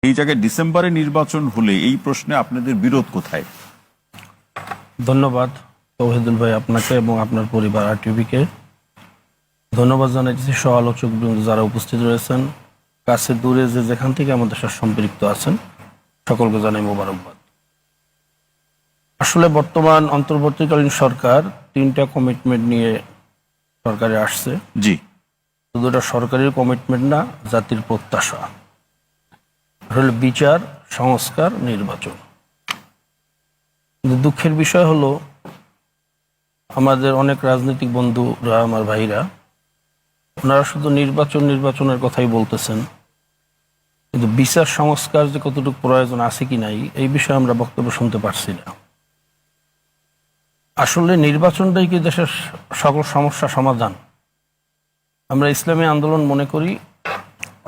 এই জায়গায় ডিসেম্বরে নির্বাচন হলে এই প্রশ্নে আপনাদের বিরোধ কোথায়? ধন্যবাদ তৌহিদুল ভাই আপনাকে এবং আপনার পরিবার আরটিভিকে। ধন্যবাদ জানাচ্ছি সহ আলোচক বৃন্দ যারা উপস্থিত রয়েছেন, কাছে দূরে যে যেখান থেকে আমাদের সাথে সম্পৃক্ত আছেন, সকলকে জানাই মোবারকবাদ। আসলে বর্তমান অন্তর্বর্তীকালীন সরকার 3টা কমিটমেন্ট নিয়ে সরকারে আসছে। জি, শুধু এটা সরকারের কমিটমেন্ট না, জাতির প্রত্যাশা হলো বিচার, সংস্কার, নির্বাচন। কিন্তু দুঃখের বিষয় হলো আমাদের অনেক রাজনৈতিক বন্ধুরা, আমার ভাইরা, ওনারা শুধু নির্বাচনের কথাই বলতেছেন, কিন্তু বিচার সংস্কার যে কতটুকু প্রয়োজন আছে কি নাই এই বিষয়ে আমরা বক্তব্য শুনতে পারছি না। আসলে নির্বাচনটাই কি দেশের সকল সমস্যা সমাধান? আমরা ইসলামী আন্দোলন মনে করি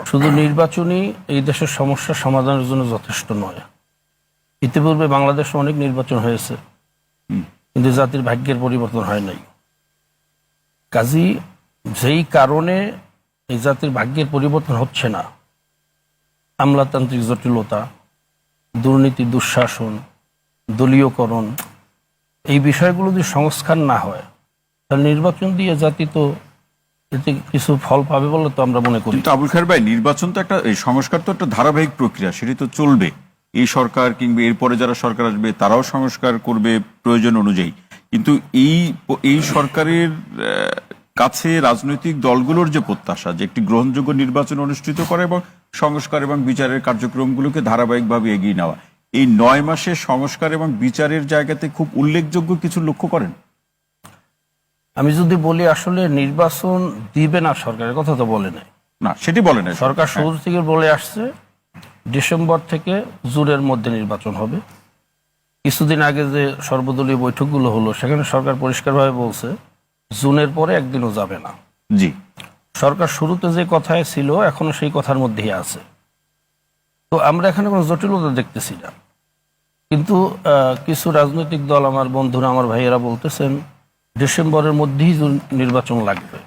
শুধু নির্বাচনই এই দেশের সমস্যা সমাধানের জন্য যথেষ্ট নয়। ইতিপূর্বে বাংলাদেশে অনেক নির্বাচন হয়েছে, কিন্তু জাতির ভাগ্যের পরিবর্তন হয় নাই। কাজী যেই কারণে এই জাতির ভাগ্যের পরিবর্তন হচ্ছে না, আমলাতান্ত্রিক জটিলতা, দুর্নীতি, দুঃশাসন, দলীয়করণ, এই বিষয়গুলো যদি সংস্কার না হয় তাহলে নির্বাচন দিয়ে জাতি তো এতে কিছু ফল পাবে বলে তো আমরা মনে করি। কিন্তু আবুল খায়ের ভাই, নির্বাচন তো একটা, এই সংস্কার তো একটা ধারাবাহিক প্রক্রিয়া, সেটি তো চলবে। এই সরকার কিংবা এরপরে যারা সরকার আসবে তারাও সংস্কার করবে প্রয়োজন অনুযায়ী। কিন্তু এই সরকারের কাছে রাজনৈতিক দলগুলোর যে প্রত্যাশা যে একটি গ্রহণযোগ্য নির্বাচন অনুষ্ঠিত করে এবং সংস্কার এবং বিচারের কার্যক্রমগুলোকে ধারাবাহিকভাবে এগিয়ে নেওয়া, এই 9 মাসে সংস্কার এবং বিচারের জায়গাতে খুব উল্লেখযোগ্য কিছু লক্ষ্য করেন? আমি যদি বলি আসলে নির্বাচন দিবে না সরকারের কথা তো বলে নাই, না সেটি বলে না সরকার শুরু থেকে বলে আসছে ডিসেম্বর থেকে জুনের মধ্যে নির্বাচন হবে। কিছুদিন আগে যে সর্বদলীয় বৈঠকগুলো হলো সেখানে সরকার পরিষ্কারভাবে বলছে জুনের পরে একদিনও যাবে না। জি, সরকার শুরুতে যে কথায় ছিল এখনো সেই কথার মধ্যেই আছে। তো আমরা এখানে কোনো জটিলতা দেখতেছি না। কিন্তু কিছু রাজনৈতিক দল, আমার বন্ধুরা, আমার ভাইয়েরা বলতেছেন ডিসেম্বরের মধ্যেই নির্বাচন লাগবে,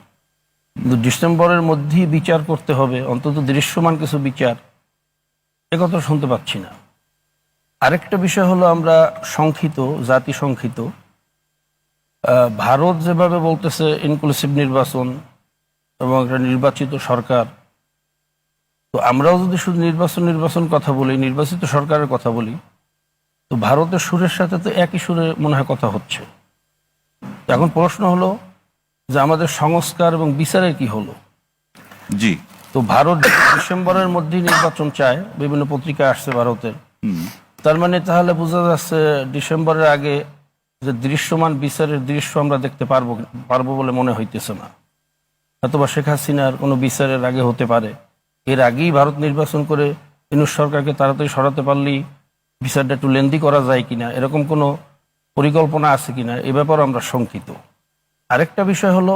কিন্তু ডিসেম্বরের মধ্যেই বিচার করতে হবে, অন্তত দৃশ্যমান কিছু বিচার, একথা শুনতে পাচ্ছি না। আরেকটা বিষয় হলো আমরা সংখ্যিত, জাতি সংখ্যিত। ভারত যেভাবে বলতেছে ইনক্লুসিভ নির্বাচন এবং একটা নির্বাচিত সরকার, তো আমরাও যদি শুধু নির্বাচন কথা বলি, নির্বাচিত সরকারের কথা বলি, তো ভারতের সুরের সাথে তো একই সুরে মনে হয় কথা হচ্ছে। এখন প্রশ্ন হলো যে আমাদের সংস্কার এবং বিচারের কি হলো? জি, তো ভারত ডিসেম্বরের মধ্যেই নির্বাচন চায়, বিভিন্ন পত্রিকায় আসছে ভারতের। তার মানে তাহলে বোঝা যাচ্ছে ডিসেম্বরের আগে যে দৃশ্যমান বিচারের দৃশ্য আমরা দেখতে পারবো বলে মনে হইতেছে না। অথবা শেখ হাসিনার কোনো বিচারের আগে হতে পারে, এর আগেই ভারত নির্বাচন করে ইউনূস সরকারকে তাড়াতাড়ি সরাতে পারলেই বিচারটা একটু লেন্দি করা যায় কিনা, এরকম কোনো পরিকল্পনা আছে কিনা, এ ব্যাপারে আমরা শঙ্কিত। আরেকটা বিষয় হলো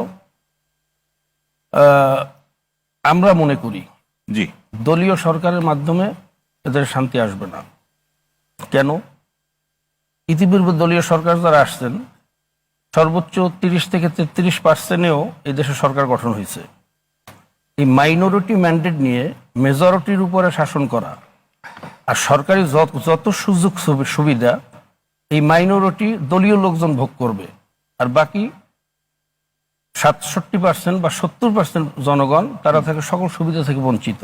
আমরা মনে করি জি, দলীয় সরকারের মাধ্যমে এদের শান্তি আসবে না। কেন? ইতিপূর্বে দলীয় সরকার যারা আসছেন সর্বোচ্চ 30 থেকে 33%-এও এই দেশে সরকার গঠন হয়েছে। এই মাইনরিটি ম্যান্ডেট নিয়ে মেজরিটির উপরে শাসন করা আর সরকারি যত সুযোগ সুবিধা এই মাইনরিটি দলীয় লোকজন ভোগ করবে, আর বাকি 67% বা 70% জনগণ তারা থেকে সকল সুবিধা থেকে বঞ্চিত,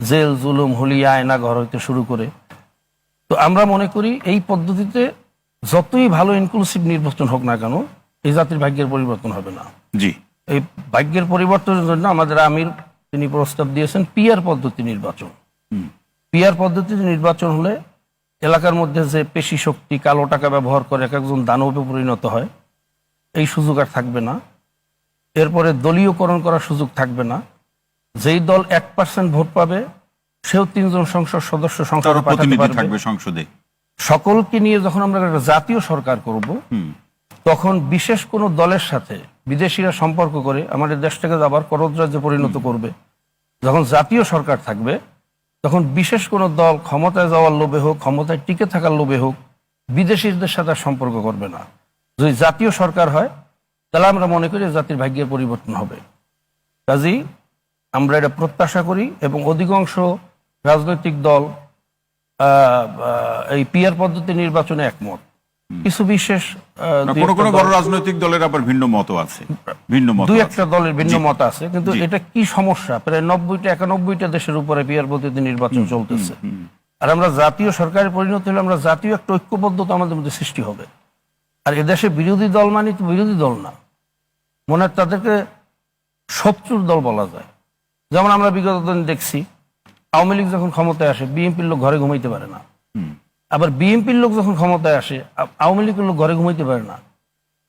জেল, জুলুম, হুলিয়া, আয়না ঘর হইতে শুরু করে। তো আমরা মনে করি এই পদ্ধতিতে যতই ভালো ইনক্লুসিভ নির্বাচন হোক না কেন, এই জাতির ভাগ্যের পরিবর্তন হবে না। জি, এই ভাগ্যের পরিবর্তনের জন্য আমাদের আমির তিনি প্রস্তাব দিয়েছেন পিআর পদ্ধতি নির্বাচন। পিআর পদ্ধতিতে নির্বাচন হলে এলাকার মধ্যে যে পেশি শক্তি, কালো টাকা ব্যবহার করে এক একজন দানবে পরিণত হয়, এই সুযোগ আর থাকবে না। এরপরে দলীয়করণ করার সুযোগ থাকবে না। যেই দল 1% ভোট পাবে সেও 3 জন সংসদ সদস্য সংসদে পাঠাতে পারবে সংসদে। সকলকে নিয়ে যখন আমরা একটা জাতীয় সরকার করব, তখন বিশেষ কোনো দলের সাথে বিদেশিরা সম্পর্ক করে আমাদের দেশটাকে আবার করদরাজ্যে পরিণত করবে। যখন জাতীয় সরকার থাকবে তখন বিশেষ কোনো দল ক্ষমতায় যাওয়ার লোভে হোক, ক্ষমতায় টিকে থাকার লোভে হোক, বিদেশিদের সাথে সম্পর্ক করবে না। যদি জাতীয় সরকার হয় তাহলে আমরা মনে করি জাতির ভাগ্যের পরিবর্তন হবে। কাজেই আমরা এটা প্রত্যাশা করি এবং অধিকাংশ রাজনৈতিক দল এই পিয়ার পদ্ধতি নির্বাচনে একমত। কিছু বিশেষ কোনো কোনো বড় রাজনৈতিক দলের আবার ভিন্ন মত আছে, ভিন্ন মত দুই আছে। একটা দলের ভিন্ন জি। মত আছে, কিন্তু জি। এটা কি সমস্যা? প্রায় 91টা দেশের উপরে পিয়ার পদ্ধতি নির্বাচন চলতেছে। আর আমরা জাতীয় সরকারে পরিণত হলে আমরা জাতীয় একটা ঐক্যবদ্ধতা আমাদের মধ্যে সৃষ্টি হবে। আর এদেশে বিরোধী দল মানে তো বিরোধী দল না, মনে হয় তাদেরকে শত্রুর দল বলা যায়। যেমন আমরা বিগত দিন দেখছি, আওয়ামী লীগ যখন ক্ষমতায় আসে বিএনপির লোক ঘরে ঘুমাইতে পারে না, আবার বিএনপির লোক যখন ক্ষমতায় আসে আওয়ামী লীগের লোক ঘরে ঘুমাইতে পারে না।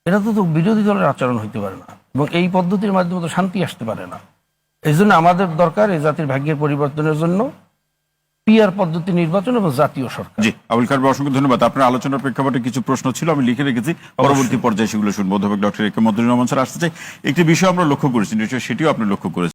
এটা তো বিরোধী দলের আচরণ হইতে পারে না, এবং এই পদ্ধতির মাধ্যমে তো শান্তি আসতে পারে না। এই জন্য আমাদের দরকার এই জাতির ভাগ্যের পরিবর্তনের জন্য পিআর পদ্ধতি নির্বাচন এবং জাতীয় সরকার। জি, আবুল কালাম, অসংখ্য ধন্যবাদ। আপনার আলোচনার প্রেক্ষাপটে কিছু প্রশ্ন ছিল, আমি লিখে রেখেছি, পরবর্তী পর্যায়ে সেগুলো শুনবো। অধ্যাপক doctor A K Motiur Rahman sir আসতে চাই। একটি বিষয় আমরা লক্ষ্য করেছি, নিশ্চয়ই সেটিও আপনি লক্ষ্য করেছেন।